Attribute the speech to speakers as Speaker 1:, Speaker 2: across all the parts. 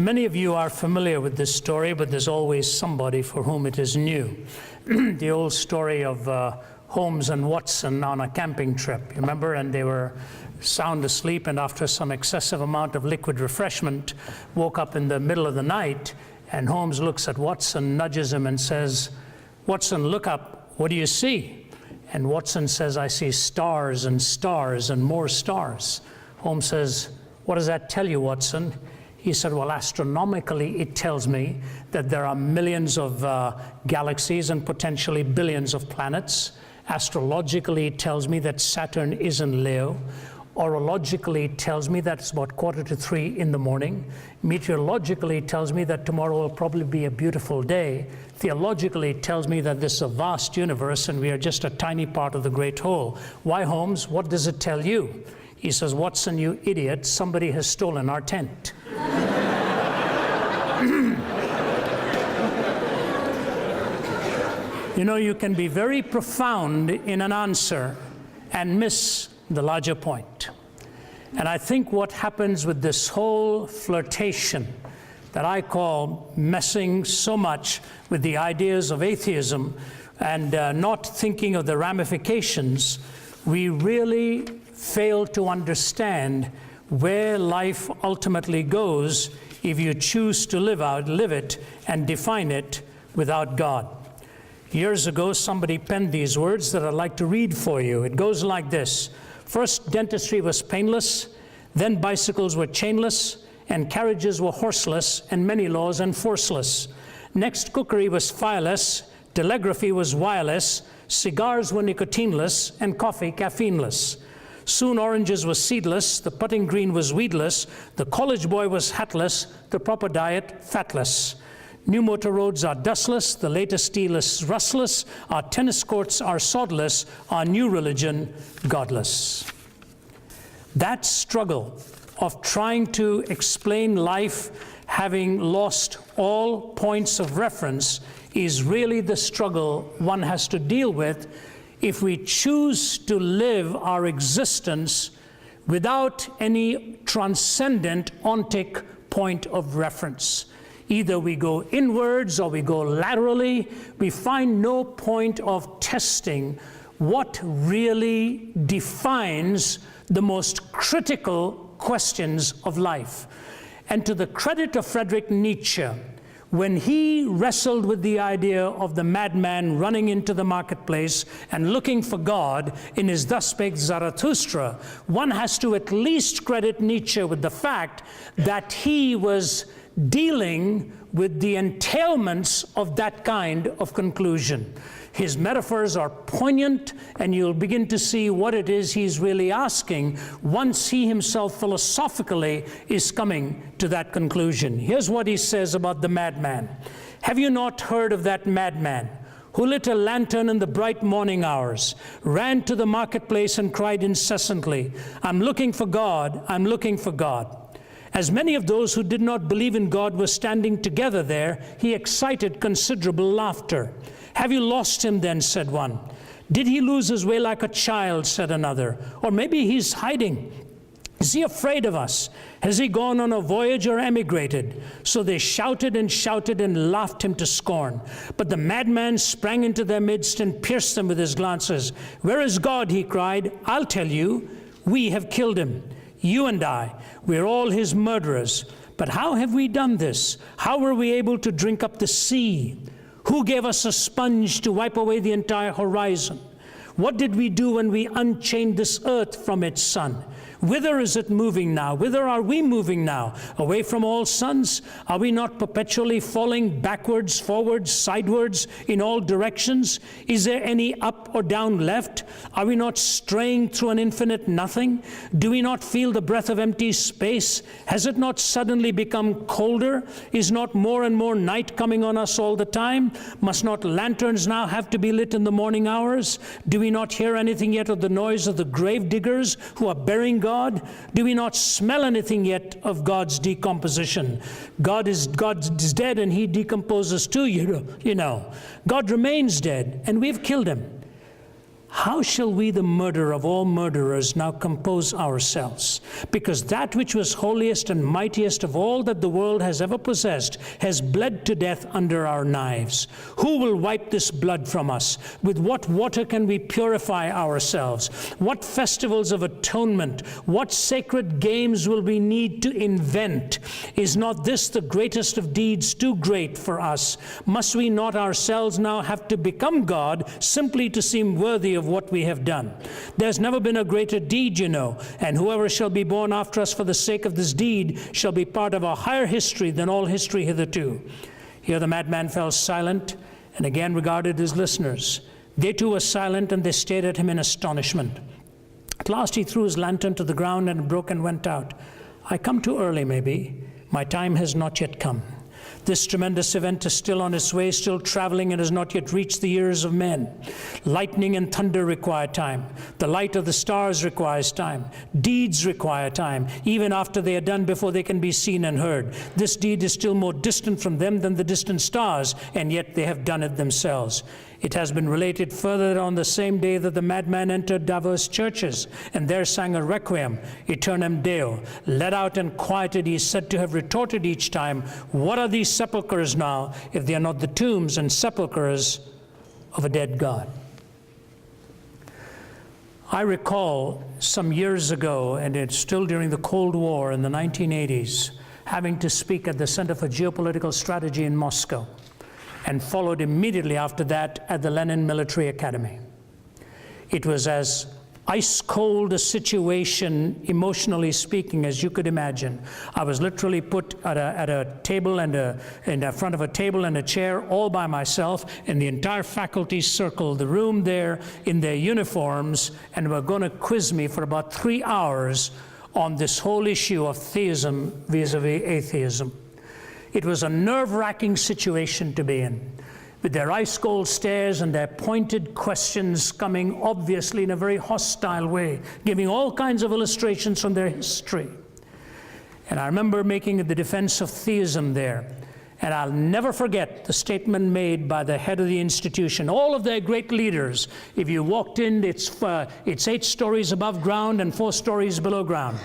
Speaker 1: Many of you are familiar with this story, but there's always somebody for whom it is new. The old story of Holmes and Watson on a camping trip, you remember? And they were sound asleep, and after some excessive amount of liquid refreshment, woke up in the middle of the night, and Holmes looks at Watson, nudges him and says, "Watson, look up, what do you see?" And Watson says, "I see stars and stars and more stars." Holmes says, "What does that tell you, Watson?" He said, "Well, astronomically, it tells me that there are millions of galaxies and potentially billions of planets. Astrologically, it tells me that Saturn is in Leo. Orologically, it tells me that it's about 2:45 in the morning. Meteorologically, it tells me that tomorrow will probably be a beautiful day. Theologically, it tells me that this is a vast universe and we are just a tiny part of the great whole. Why, Holmes, what does it tell you?" He says, "Watson, you idiot, somebody has stolen our tent." You know, you can be very profound in an answer and miss the larger point. And I think what happens with this whole flirtation that I call messing so much with the ideas of atheism and not thinking of the ramifications, we really fail to understand where life ultimately goes if you choose to live it and define it without God. Years ago, somebody penned these words that I'd like to read for you. It goes like this: "First, dentistry was painless, then bicycles were chainless, and carriages were horseless, and many laws enforceless. Next, cookery was fireless, telegraphy was wireless, cigars were nicotineless, and coffee caffeineless. Soon oranges were seedless, the putting green was weedless, the college boy was hatless, the proper diet fatless. New motor roads are dustless, the latest steel is rustless, our tennis courts are sodless, our new religion godless." That struggle of trying to explain life having lost all points of reference is really the struggle one has to deal with if we choose to live our existence without any transcendent ontic point of reference. Either we go inwards or we go laterally. We find no point of testing what really defines the most critical questions of life. And to the credit of Friedrich Nietzsche, when he wrestled with the idea of the madman running into the marketplace and looking for God in his Thus Spake Zarathustra, one has to at least credit Nietzsche with the fact that he was dealing with the entailments of that kind of conclusion. His metaphors are poignant, and you'll begin to see what it is he's really asking once he himself philosophically is coming to that conclusion. Here's what he says about the madman. "Have you not heard of that madman who lit a lantern in the bright morning hours, ran to the marketplace and cried incessantly, 'I'm looking for God, I'm looking for God.' As many of those who did not believe in God were standing together there, he excited considerable laughter. 'Have you lost him then?' said one. 'Did he lose his way like a child?' said another. 'Or maybe he's hiding. Is he afraid of us? Has he gone on a voyage or emigrated?' So they shouted and laughed him to scorn. But the madman sprang into their midst and pierced them with his glances. 'Where is God?' he cried. 'I'll tell you. We have killed him. You and I, we're all his murderers. But how have we done this? How were we able to drink up the sea? Who gave us a sponge to wipe away the entire horizon? What did we do when we unchained this earth from its sun? Whither is it moving now? Whither are we moving now? Away from all suns? Are we not perpetually falling backwards, forwards, sidewards, in all directions? Is there any up or down left? Are we not straying through an infinite nothing? Do we not feel the breath of empty space? Has it not suddenly become colder? Is not more and more night coming on us all the time? Must not lanterns now have to be lit in the morning hours? Do we not hear anything yet of the noise of the grave diggers who are burying God? Do we not smell anything yet of God's decomposition? God is dead and he decomposes too, you know. God remains dead and we've killed him. how shall we, the murderer of all murderers, now compose ourselves? Because that which was holiest and mightiest of all that the world has ever possessed has bled to death under our knives. Who will wipe this blood from us? With what water can we purify ourselves? What festivals of atonement, what sacred games will we need to invent? Is not this the greatest of deeds, too great for us? Must we not ourselves now have to become God simply to seem worthy of what we have done? There's never been a greater deed, you know, and whoever shall be born after us for the sake of this deed shall be part of a higher history than all history hitherto. Here the madman fell silent and again regarded his listeners. They too were silent, and they stared at him in astonishment. At last he threw his lantern to the ground and broke and went out. I come too early, maybe. My time has not yet come. This tremendous event is still on its way, still traveling, and has not yet reached the ears of men. Lightning and thunder require time. The light of the stars requires time. Deeds require time, even after they are done, before they can be seen and heard. This deed is still more distant from them than the distant stars, and yet they have done it themselves. It has been related further that on the same day that the madman entered diverse churches, and there sang a requiem, Aeternam Deo. Let out and quieted, he is said to have retorted each time, what are these sepulchres now, if they are not the tombs and sepulchres of a dead God? I recall some years ago, and it's still during the Cold War in the 1980s, having to speak at the Center for Geopolitical Strategy in Moscow, and followed immediately after that at the Lenin Military Academy. It was as ice cold a situation, emotionally speaking, as you could imagine. I was literally put at a table and in front of a table and a chair all by myself, and the entire faculty circled the room there in their uniforms, and were going to quiz me for about 3 hours on this whole issue of theism vis-a-vis atheism. It was a nerve-wracking situation to be in, with their ice-cold stares and their pointed questions coming obviously in a very hostile way, giving all kinds of illustrations from their history. And I remember making the defense of theism there. And I'll never forget the statement made by the head of the institution, all of their great leaders. If you walked in, it's 8 stories above ground and 4 stories below ground.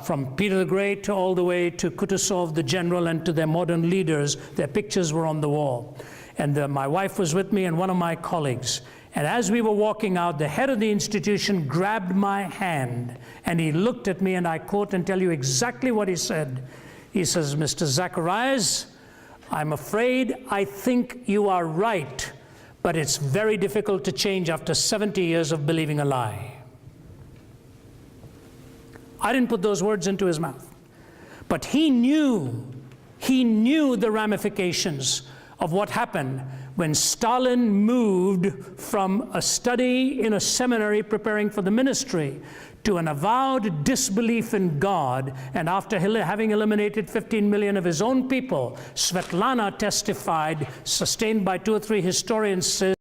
Speaker 1: From Peter the Great all the way to Kutuzov the general and to their modern leaders, their pictures were on the wall. And my wife was with me and one of my colleagues. And as we were walking out, the head of the institution grabbed my hand and he looked at me, and I quote and tell you exactly what he said. He says, Mr. Zacharias, I'm afraid I think you are right, but it's very difficult to change after 70 years of believing a lie. I didn't put those words into his mouth, but he knew the ramifications of what happened when Stalin moved from a study in a seminary preparing for the ministry to an avowed disbelief in God, and after having eliminated 15 million of his own people, Svetlana testified, sustained by 2 or 3 historians, says